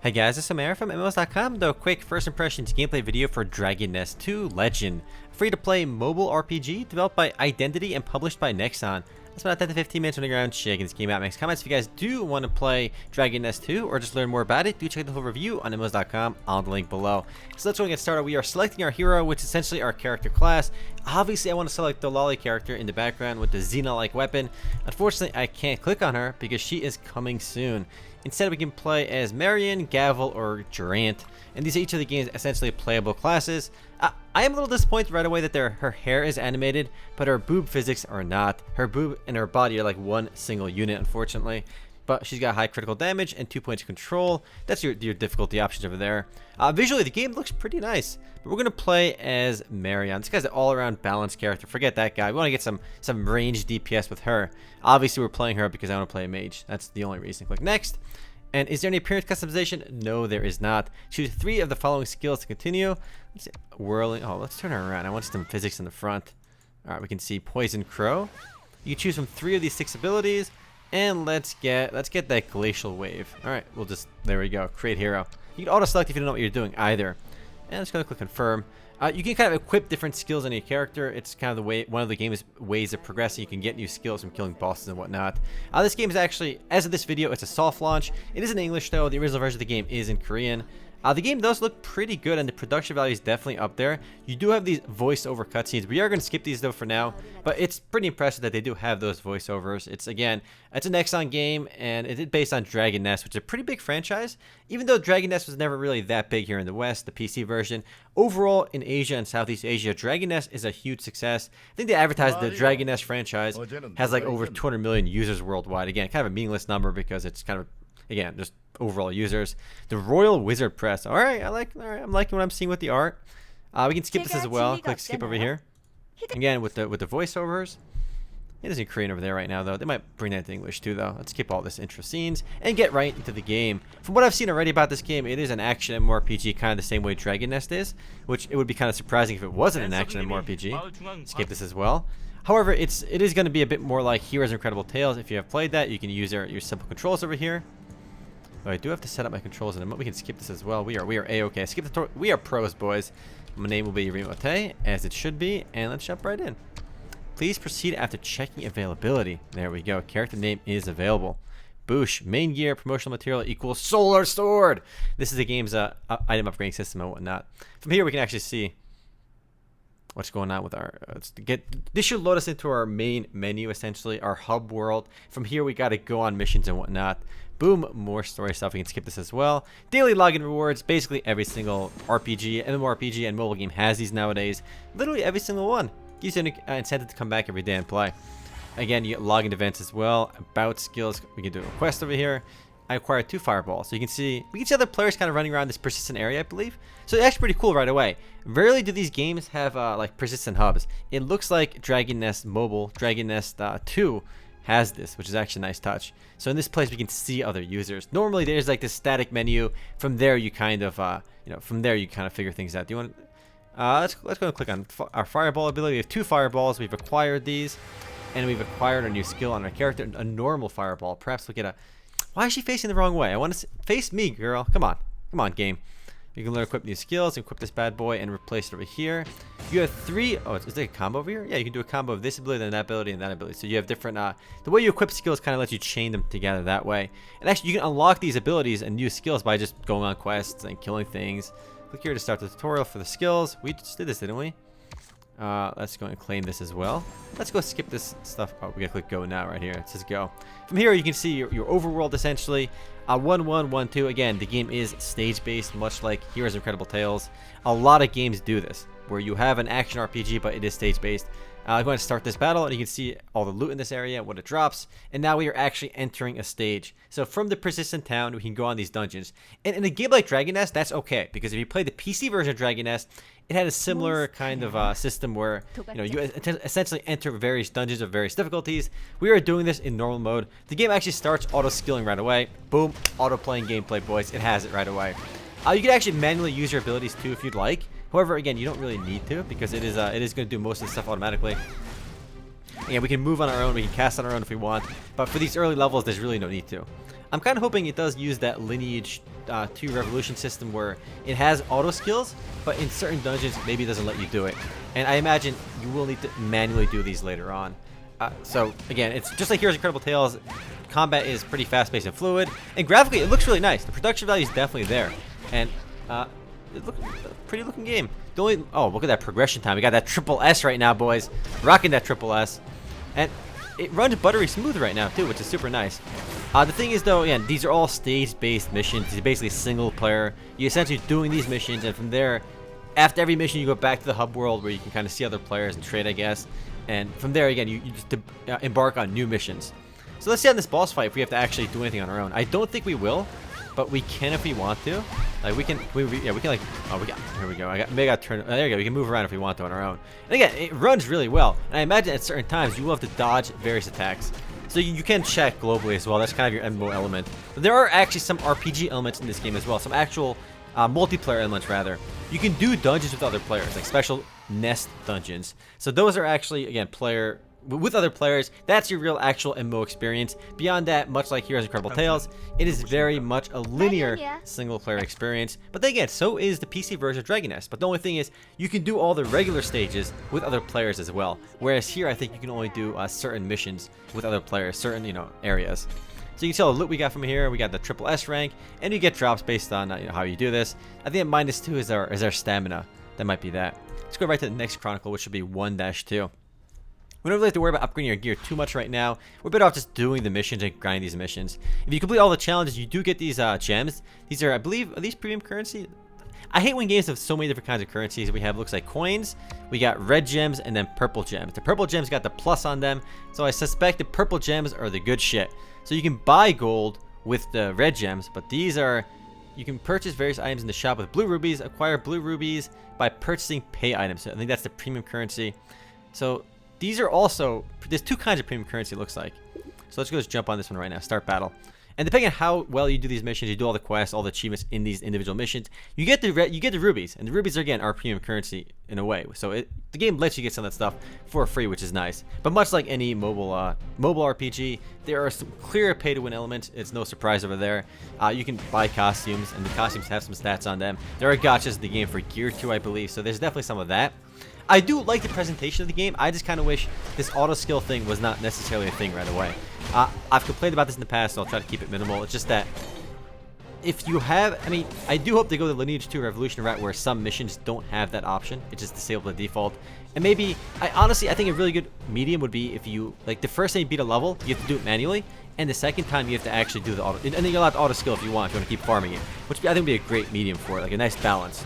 Hey guys, this is Omer from MMOs.com. Though quick first impressions gameplay video for Dragon Nest 2 Legend, free to play mobile RPG developed by Eyedentity and published by Nexon. That's about 10 to 15 minutes running around checking this game out. Makes comments if you guys do want to play Dragon Nest 2 or just learn more about it. Do check the full review on MMOs.com on the link below. So let's go and get started. We are selecting our hero, which is essentially our character class. Obviously, I want to select the Lolly character in the background with the Xena-like weapon. Unfortunately, I can't click on her because she is coming soon. Instead, we can play as Marion, Gavel, or Durant, and these are each of the game's essentially playable classes. I am a little disappointed right away that her hair is animated, but her boob physics are not. Her boob and her body are like one single unit, unfortunately. But she's got high critical damage and 2 points of control. That's your difficulty options over there. Visually, the game looks pretty nice. But we're going to play as Marion. This guy's an all-around balanced character. Forget that guy. We want to get some ranged DPS with her. Obviously, we're playing her because I want to play a mage. That's the only reason. Click next. And is there any appearance customization? No, there is not. Choose 3 of the following skills to continue. Let's see. Whirling. Oh, let's turn her around. I want some physics in the front. All right, we can see Poison Crow. You can choose from 3 of these 6 abilities. And let's get that Glacial Wave. All right, there we go. Create hero. You can auto select if you don't know what you're doing either. And let's go click confirm. You can kind of equip different skills on your character. It's kind of the way one of the game's ways of progressing. You can get new skills from killing bosses and whatnot. This game is actually, as of this video, it's a soft launch. It is in English though. The original version of the game is in Korean. The game does look pretty good, and the production value is definitely up there. You do have these voiceover cutscenes. We are going to skip these though for now, but it's pretty impressive that they do have those voiceovers. It's a Nexon game, and it is based on Dragon Nest, which is a pretty big franchise. Even though Dragon Nest was never really that big here in the West, the PC version, overall in Asia and Southeast Asia, Dragon Nest is a huge success. I think they advertised the Dragon Nest franchise has like over 200 million users worldwide. Again, kind of a meaningless number because it's kind of, again, just overall users. The Royal Wizard Press. All right, I'm liking what I'm seeing with the art. We can skip this as well. Click skip over here. Again with the voiceovers. It is in Korean over there right now though. They might bring that to English too though. Let's skip all this intro scenes and get right into the game. From what I've seen already about this game, it is an action MMORPG kind of the same way Dragon Nest is, which it would be kind of surprising if it wasn't an action MMORPG. Skip this as well. However, it is going to be a bit more like Heroes Incredible Tales. If you have played that, you can use your simple controls over here. Oh, I do have to set up my controls in a moment. We can skip this as well. We are A-okay. Skip the we are pros, boys. My name will be Remote, as it should be, and let's jump right in. Please proceed after checking availability. There we go. Character name is available. Boosh. Main gear, promotional material equals Solar Sword. This is the game's item upgrading system and whatnot. From here, we can actually see what's going on with our this should load us into our main menu, essentially our hub world. From here we got to go on missions and whatnot. Boom, more story stuff. We can skip this as well. Daily login rewards. Basically every single RPG, MMORPG, and mobile game has these nowadays. Literally every single one gives you an incentive to come back every day and play. Again, you get login events as well. About skills, we can do a quest over here. I acquired 2 fireballs. So we can see other players kind of running around this persistent area, I believe. So it's actually pretty cool right away. Rarely do these games have like persistent hubs. It looks like Dragon Nest Mobile, Dragon Nest 2 has this, which is actually a nice touch. So in this place, we can see other users. Normally, there's like this static menu. From there, you kind of, figure things out. Do you want to, let's go and click on our fireball ability. We have 2 fireballs. We've acquired these, and we've acquired a new skill on our character, a normal fireball. Perhaps we'll get a. Why is she facing the wrong way? I want to face me, girl. Come on, game. You can learn equip new skills, equip this bad boy, and replace it over here. You have 3. Oh, is there a combo over here? Yeah, you can do a combo of this ability, and that ability, and that ability. So you have different. The way you equip skills kind of lets you chain them together that way. And actually, you can unlock these abilities and new skills by just going on quests and killing things. Click here to start the tutorial for the skills. We just did this, didn't we? Let's go and claim this as well. Let's go skip this stuff. Oh, we gotta click go now right here. It says go. From here, you can see your overworld essentially. 1-1-1-2. Again, the game is stage-based, much like Heroes Incredible Tales. A lot of games do this, where you have an action RPG, but it is stage-based. I'm going to start this battle, and you can see all the loot in this area, what it drops, and now we are actually entering a stage. So from the persistent town, we can go on these dungeons. And in a game like Dragon Nest, that's okay, because if you play the PC version of Dragon Nest, it had a similar kind of system where you essentially enter various dungeons of various difficulties. We are doing this in normal mode. The game actually starts auto-skilling right away. Boom, auto-playing gameplay, boys. It has it right away. You can actually manually use your abilities too if you'd like. However, again, you don't really need to because it is going to do most of the stuff automatically. Again, we can move on our own, we can cast on our own if we want, but for these early levels, there's really no need to. I'm kind of hoping it does use that Lineage 2 Revolution system where it has auto skills, but in certain dungeons maybe it doesn't let you do it. And I imagine you will need to manually do these later on. So again, it's just like Heroes Incredible Tales. Combat is pretty fast-paced and fluid, and graphically it looks really nice. The production value is definitely there, and it looks a pretty looking game. The only look at that progression time. We got that triple S right now, boys. Rocking that triple S, and it runs buttery smooth right now too, which is super nice. The thing is though, again, these are all stage-based missions. These are basically single player. You're essentially doing these missions, and from there, after every mission, you go back to the hub world where you can kind of see other players and trade, I guess. And from there, again, you just embark on new missions. So let's see on this boss fight if we have to actually do anything on our own. I don't think we will, but we can if we want to. Like we can like, oh, here we go. Maybe I got turn. There you go. We can move around if we want to on our own. And again, it runs really well. And I imagine at certain times you will have to dodge various attacks. So you can check globally as well. That's kind of your MMO element. But there are actually some RPG elements in this game as well. Some actual multiplayer elements rather. You can do dungeons with other players, like special nest dungeons. So those are actually, again, with other players. That's your real actual MMO experience. Beyond that, much like Heroes Incredible Tales, it is very much a linear single player experience. But then again, so is the PC version of Dragon Nest. But the only thing is, you can do all the regular stages with other players as well. Whereas here, I think you can only do certain missions with other players, certain areas. So you can see all the loot we got from here. We got the triple S rank, and you get drops based on how you do this. I think -2 is our stamina. That might be that. Let's go right to the next chronicle, which should be 1-2. We don't really have to worry about upgrading our gear too much right now. We're better off just doing the missions and grinding these missions. If you complete all the challenges, you do get these gems. These are, I believe, are these premium currency? I hate when games have so many different kinds of currencies. We have, looks like coins, we got red gems, and then purple gems. The purple gems got the plus on them, so I suspect the purple gems are the good shit. So you can buy gold with the red gems, but these are, you can purchase various items in the shop with blue rubies, acquire blue rubies by purchasing pay items. So I think that's the premium currency. So these are also, there's two kinds of premium currency, it looks like. So let's go just jump on this one right now, start battle. And depending on how well you do these missions, you do all the quests, all the achievements in these individual missions, you get the rubies, and the rubies are, again, are premium currency in a way. So the game lets you get some of that stuff for free, which is nice. But much like any mobile RPG, there are some clear pay-to-win elements. It's no surprise over there. You can buy costumes, and the costumes have some stats on them. There are gotchas in the game for gear too, I believe. So there's definitely some of that. I do like the presentation of the game. I just kind of wish this auto skill thing was not necessarily a thing right away. I've complained about this in the past, so I'll try to keep it minimal. It's just that if you have, I mean, I do hope they go the Lineage 2 Revolution route where some missions don't have that option. It's just disabled by default. And maybe, I think a really good medium would be if you, like, the first time you beat a level, you have to do it manually, and the second time you have to actually do the auto, and then you're allowed to auto skill if you want to keep farming it, which I think would be a great medium for it, like a nice balance.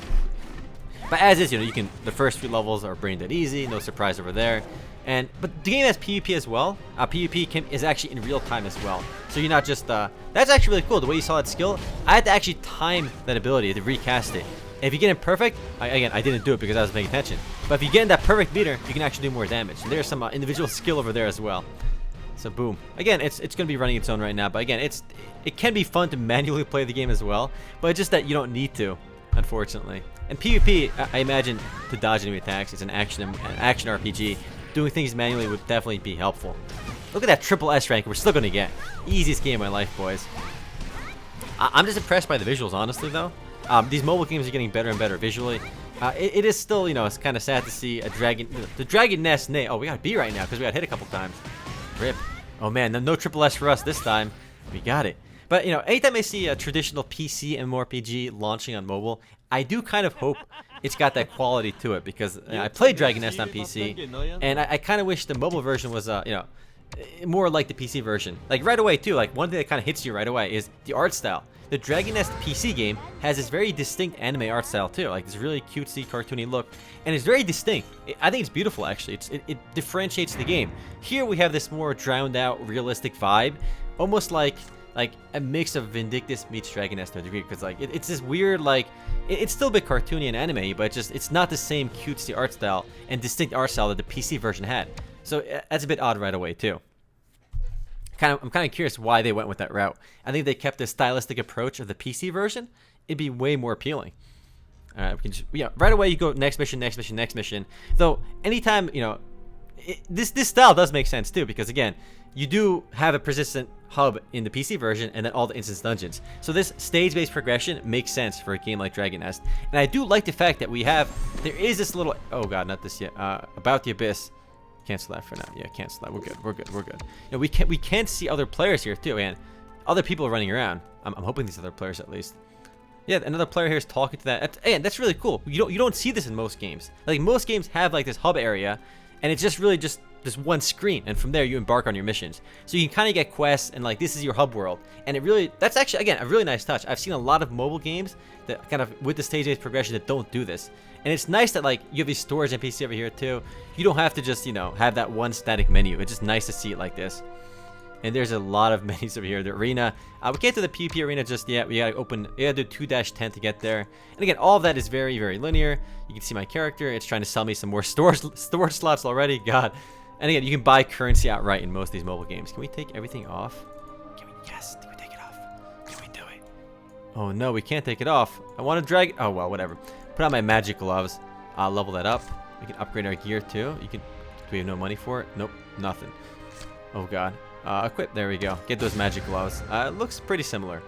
But as is, you can, the first few levels are brain dead easy, no surprise over there. But the game has PvP as well. PvP is actually in real time as well. So you're not just, that's actually really cool. The way you saw that skill, I had to actually time that ability to recast it. And if you get it perfect, again, I didn't do it because I was paying attention. But if you get in that perfect meter, you can actually do more damage. And there's some individual skill over there as well. So boom. Again, it's going to be running its own right now. But again, it can be fun to manually play the game as well. But it's just that you don't need to, unfortunately. And PvP, I imagine, to dodge enemy attacks, it's an action RPG. Doing things manually would definitely be helpful. Look at that triple S rank we're still going to get. Easiest game of my life, boys. I'm just impressed by the visuals, honestly, though. These mobile games are getting better and better visually. It is still, it's kind of sad to see the Dragon Nest. Oh, we got a B right now because we got hit a couple times. Rip. Oh, man, no triple S for us this time. We got it. But, anytime I see a traditional PC MMORPG launching on mobile, I do kind of hope it's got that quality to it because I played Dragon Nest on PC, and I kind of wish the mobile version was, more like the PC version. Like, right away, too, like, one thing that kind of hits you right away is the art style. The Dragon Nest PC game has this very distinct anime art style, too. Like, this really cutesy, cartoony look, and it's very distinct. I think it's beautiful, actually. It differentiates the game. Here we have this more drowned-out, realistic vibe, almost like a mix of Vindictus meets Dragon Nest to a degree, because it's this weird, it's still a bit cartoony and anime, but it's not the same cutesy art style and distinct art style that the PC version had. So that's a bit odd right away too. I'm kind of curious why they went with that route. I think if they kept the stylistic approach of the PC version, it'd be way more appealing. All right, we can just, right away you go next mission, next mission, next mission. Though anytime This style does make sense too, because again, you do have a persistent hub in the PC version and then all the instance dungeons. So this stage-based progression makes sense for a game like Dragon Nest. And I do like the fact that there is this little, oh god, not this yet, About the Abyss. Cancel that for now. Yeah, cancel that. We're good. We're good. We're good. You know, we can see other players here too, and other people running around. I'm hoping these other players at least. Yeah, another player here is talking to that. And that's really cool. You don't see this in most games. Like most games have like this hub area, and it's just really just this one screen, and from there you embark on your missions. So you can kind of get quests, and like this is your hub world. And that's actually again a really nice touch. I've seen a lot of mobile games that kind of with the stage-based progression that don't do this. And it's nice that like you have these storage NPC over here too. You don't have to just, you know, have that one static menu. It's just nice to see it like this. And there's a lot of menus over here. The arena, we can't do the PvP arena just yet. We gotta do 2-10 to get there. And again, all of that is very, very linear. You can see my character. It's trying to sell me some more storage slots already. God. And again, you can buy currency outright in most of these mobile games. Can we take everything off? Yes, can we take it off? Can we do it? Oh no, we can't take it off. I want to drag it. Oh well, whatever. Put on my magic gloves. I'll level that up. We can upgrade our gear too. Do we have no money for it? Nope, nothing. Oh god. Equip. There we go. Get those magic gloves. It looks pretty similar. Do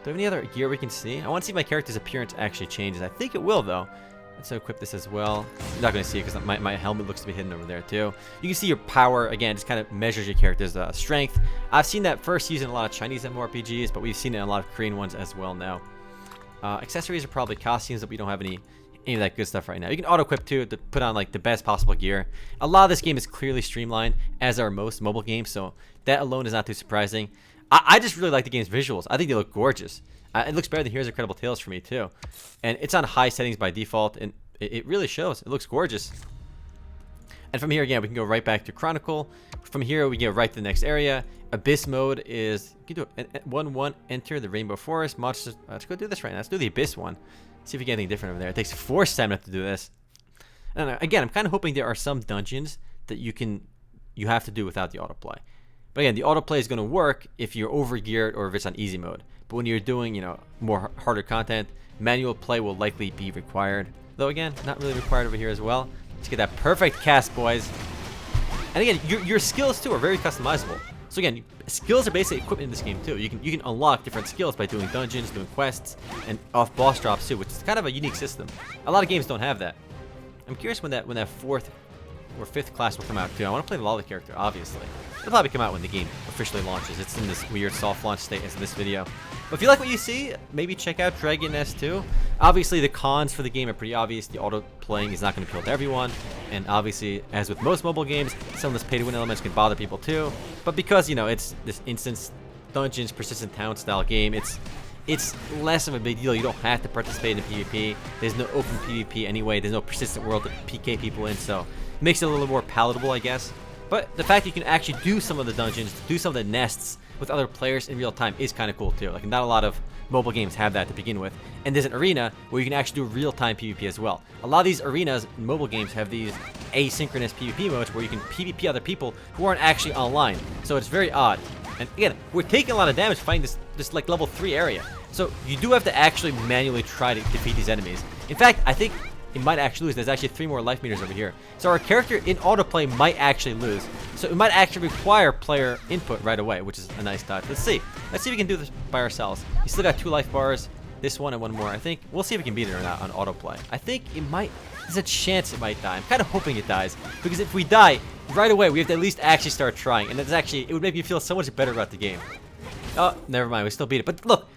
we have any other gear we can see? I want to see if my character's appearance actually changes. I think it will though. Let's equip this as well. You're not going to see it because my helmet looks to be hidden over there too. You can see your power, again, just kind of measures your character's strength. I've seen that first used in a lot of Chinese MMORPGs, but we've seen it in a lot of Korean ones as well now. Accessories are probably costumes, but we don't have any of that good stuff right now. You can auto-equip too to put on like the best possible gear. A lot of this game is clearly streamlined, as are most mobile games, so that alone is not too surprising. I just really like the game's visuals. I think they look gorgeous. It looks better than Heroes of Incredible Tales for me too. And it's on high settings by default, and it really shows. It looks gorgeous. And from here, again, we can go right back to Chronicle. From here, we get right to the next area. Abyss mode is, you can do 1-1, enter the Rainbow Forest. Monsters, let's go do this right now. Let's do the Abyss one. See if we get anything different over there. It takes 4 stamina to do this. And again, I'm kind of hoping there are some dungeons that you have to do without the autoplay. But again, the autoplay is going to work if you're over-geared or if it's on easy mode. But when you're doing, you know, more harder content, manual play will likely be required. Though again, not really required over here as well. Let's get that perfect cast, boys. And again, your skills too are very customizable. So again, skills are basically equipment in this game too. You can unlock different skills by doing dungeons, doing quests, and off boss drops too, which is kind of a unique system. A lot of games don't have that. I'm curious when that 4th or 5th class will come out too. I want to play the Lava character, obviously. It'll probably come out when the game officially launches. It's in this weird soft launch state as in this video. But if you like what you see, maybe check out Dragon Nest 2. Obviously, the cons for the game are pretty obvious. The auto-playing is not going to appeal to everyone. And obviously, as with most mobile games, some of those pay-to-win elements can bother people too. But because, you know, it's this instance dungeons, persistent town style game, it's less of a big deal. You don't have to participate in PvP. There's no open PvP anyway. There's no persistent world to PK people in, so it makes it a little more palatable, I guess. But the fact that you can actually do some of the dungeons, do some of the nests with other players in real time is kind of cool too. Like, not a lot of mobile games have that to begin with. And there's an arena where you can actually do real-time PvP as well. A lot of these arenas in mobile games have these asynchronous PvP modes where you can PvP other people who aren't actually online. So it's very odd. And again, we're taking a lot of damage fighting this like level 3 area. So you do have to actually manually try to defeat these enemies. In fact, I think it might actually lose. There's actually 3 more life meters over here. So our character in autoplay might actually lose. So it might actually require player input right away, which is a nice touch. Let's see. Let's see if we can do this by ourselves. You still got 2 life bars, this one and one more. I think we'll see if we can beat it or not on autoplay. I think it might. There's a chance it might die. I'm kind of hoping it dies, because if we die right away, we have to at least actually start trying, and it would make me feel so much better about the game. Oh, never mind. We still beat it. But look,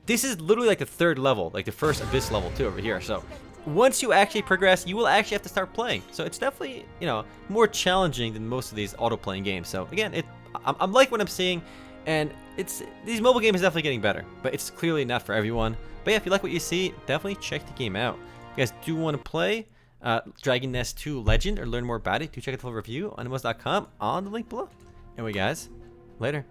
this is literally like the 3rd level, like the first Abyss level too over here. So once you actually progress, you will actually have to start playing. So it's definitely, you know, more challenging than most of these auto-playing games. So again, I'm like what I'm seeing, and these mobile games are definitely getting better, but it's clearly not for everyone. But yeah, if you like what you see, definitely check the game out. If you guys do want to play Dragon Nest 2 Legend or learn more about it, do check out the full review on MMOs.com on the link below. Anyway, guys, later.